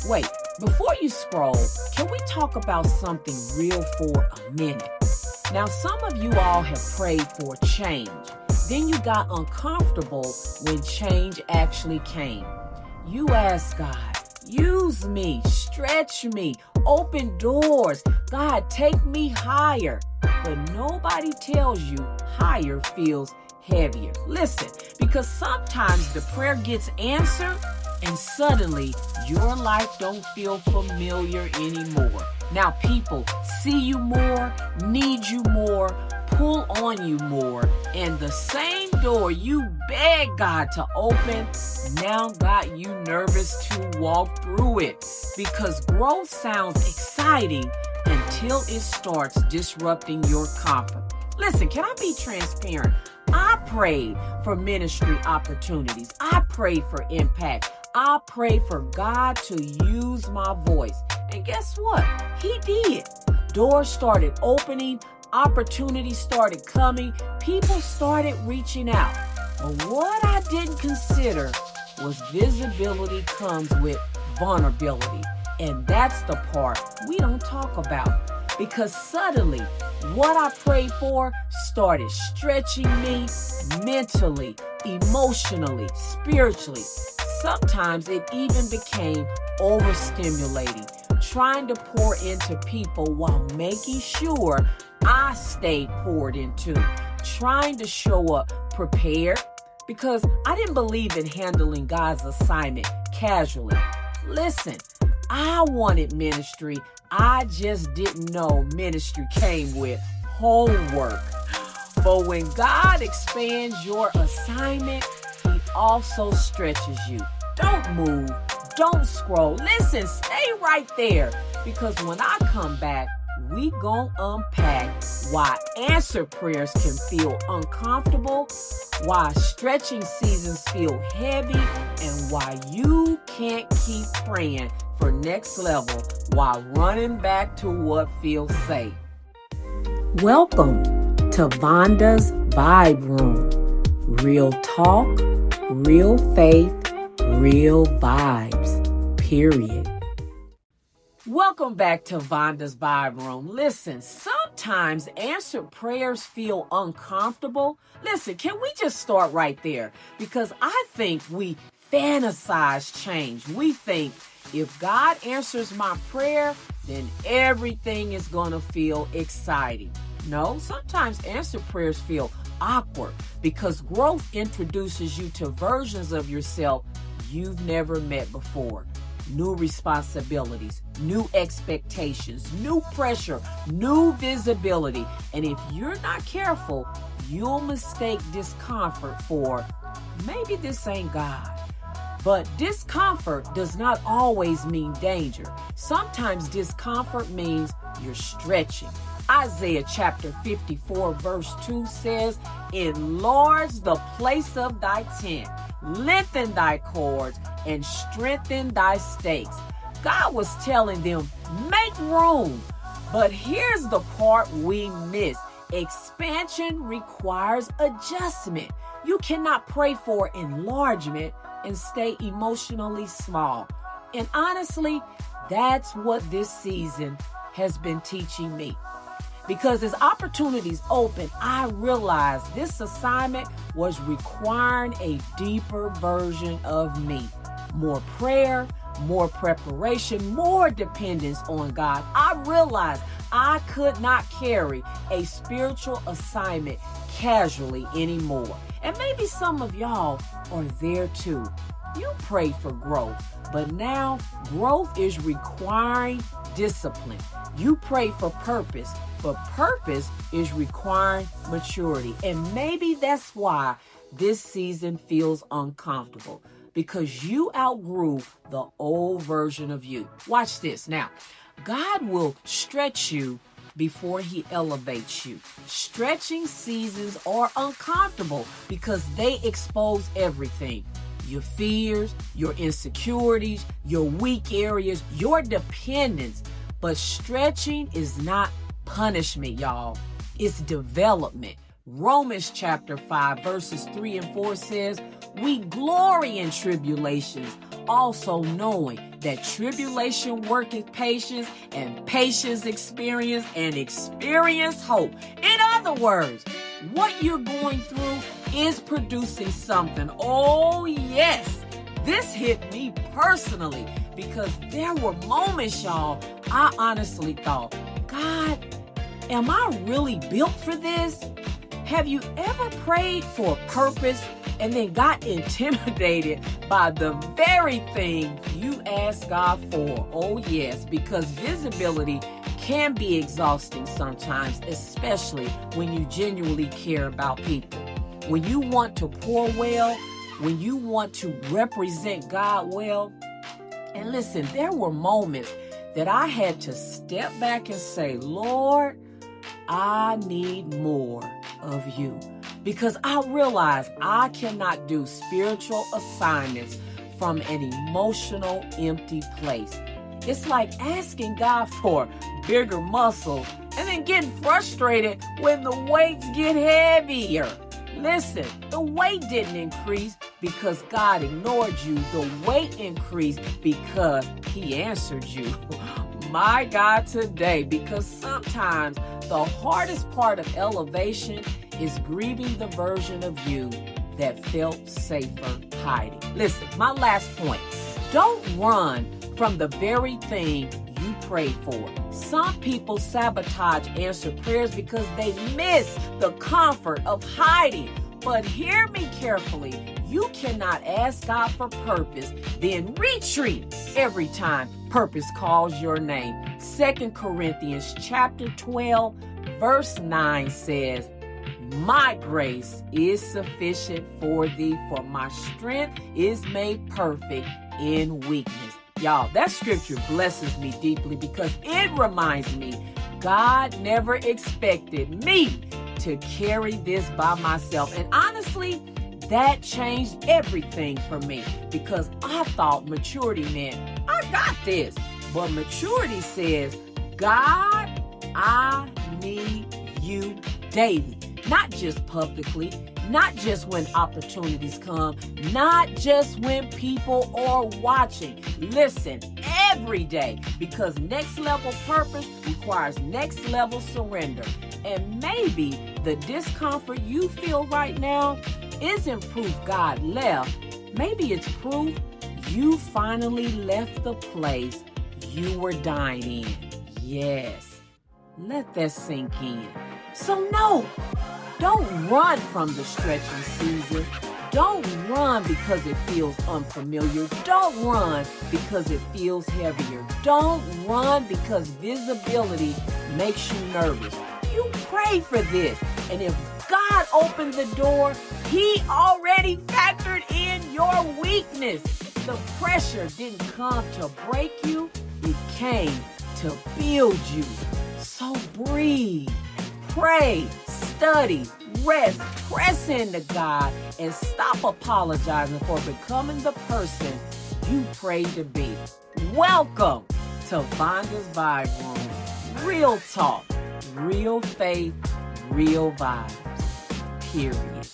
Wait. Before you scroll, can we talk about something real for a minute? Now, some of you all have prayed for change. Then you got uncomfortable when change actually came. You asked God, use me, stretch me, open doors. God, take me higher. But nobody tells you higher feels heavier. Listen, because sometimes the prayer gets answered and suddenly your life don't feel familiar anymore. Now people see you more, need you more, pull on you more, and the same door you begged God to open now got you nervous to walk through it, because growth sounds exciting until it starts disrupting your comfort. Listen, can I be transparent? I prayed for ministry opportunities. I prayed for impact. I prayed for God to use my voice. And guess what? He did. Doors started opening. Opportunities started coming. People started reaching out. But what I didn't consider was visibility comes with vulnerability. And that's the part we don't talk about. Because suddenly, what I prayed for started stretching me mentally, emotionally, spiritually. Sometimes it even became overstimulating, trying to pour into people while making sure I stayed poured into, trying to show up prepared, because I didn't believe in handling God's assignment casually. Listen, I wanted ministry. I just didn't know ministry came with homework. But when God expands your assignment, He also stretches you. Don't move. Don't scroll. Listen, stay right there. Because when I come back, we gon' unpack why answered prayers can feel uncomfortable, why stretching seasons feel heavy, and why you can't keep praying for next level while running back to what feels safe. Welcome to Vonda's Vibe Room. Real talk, real faith, real vibes, period. Welcome back to Vonda's Vibe Room. Listen, sometimes answered prayers feel uncomfortable. Listen, can we just start right there? Because I think we fantasize change. We think if God answers my prayer, then everything is going to feel exciting. No, sometimes answered prayers feel awkward because growth introduces you to versions of yourself you've never met before. New responsibilities, new expectations, new pressure, new visibility. And if you're not careful, you'll mistake discomfort for maybe this ain't God. But discomfort does not always mean danger. Sometimes discomfort means you're stretching. Isaiah chapter 54 verse 2 says, enlarge the place of thy tent, lengthen thy cords, and strengthen thy stakes. God was telling them, make room. But here's the part we miss. Expansion requires adjustment. You cannot pray for enlargement and stay emotionally small. And honestly, that's what this season has been teaching me. Because as opportunities open, I realized this assignment was requiring a deeper version of me. More prayer, more preparation, more dependence on God. I realized I could not carry a spiritual assignment casually anymore. And maybe some of y'all are there too. You pray for growth, but now growth is requiring discipline. You pray for purpose, but purpose is requiring maturity. And maybe that's why this season feels uncomfortable, because you outgrew the old version of you. Watch this. Now, God will stretch you before He elevates you. Stretching seasons are uncomfortable because they expose everything. Your fears, your insecurities, your weak areas, your dependence. But stretching is not punishment, y'all. It's development. Romans chapter 5 verses 3 and 4 says, we glory in tribulations, also knowing that tribulation worketh patience, and patience experience, and experience hope. In other words, what you're going through is producing something. Oh, yes. This hit me personally because there were moments, y'all, I honestly thought, God, am I really built for this? Have you ever prayed for a purpose and then got intimidated by the very thing you asked God for? Oh, yes, because visibility can be exhausting sometimes, especially when you genuinely care about people. When you want to pour well, when you want to represent God well. And listen, there were moments that I had to step back and say, Lord, I need more of you. Because I realize I cannot do spiritual assignments from an emotional, empty place. It's like asking God for bigger muscles and then getting frustrated when the weights get heavier. Listen, the weight didn't increase because God ignored you. The weight increased because He answered you. My God, today, because sometimes the hardest part of elevation is grieving the version of you that felt safer hiding. Listen, my last point. Don't run from the very thing you prayed for. Some people sabotage answered prayers because they miss the comfort of hiding. But hear me carefully. You cannot ask God for purpose, then retreat every time purpose calls your name. 2 Corinthians chapter 12, verse 9 says, my grace is sufficient for thee, for my strength is made perfect in weakness. Y'all, that scripture blesses me deeply because it reminds me God never expected me to carry this by myself. And honestly, that changed everything for me because I thought maturity meant I got this. But maturity says, God, I need you daily. Not just publicly, not just when opportunities come, not just when people are watching. Listen, every day, because next level purpose requires next level surrender. And maybe the discomfort you feel right now isn't proof God left. Maybe it's proof you finally left the place you were dying in. Yes, let that sink in. So no, don't run from the stretching season. Don't run because it feels unfamiliar. Don't run because it feels heavier. Don't run because visibility makes you nervous. You pray for this. And if God opened the door, He already factored in your weakness. The pressure didn't come to break you. It came to build you. So breathe, pray, study, rest, press into God, and stop apologizing for becoming the person you prayed to be. Welcome to Vonda's Vibe Room. Real talk, real faith, real vibes. Period.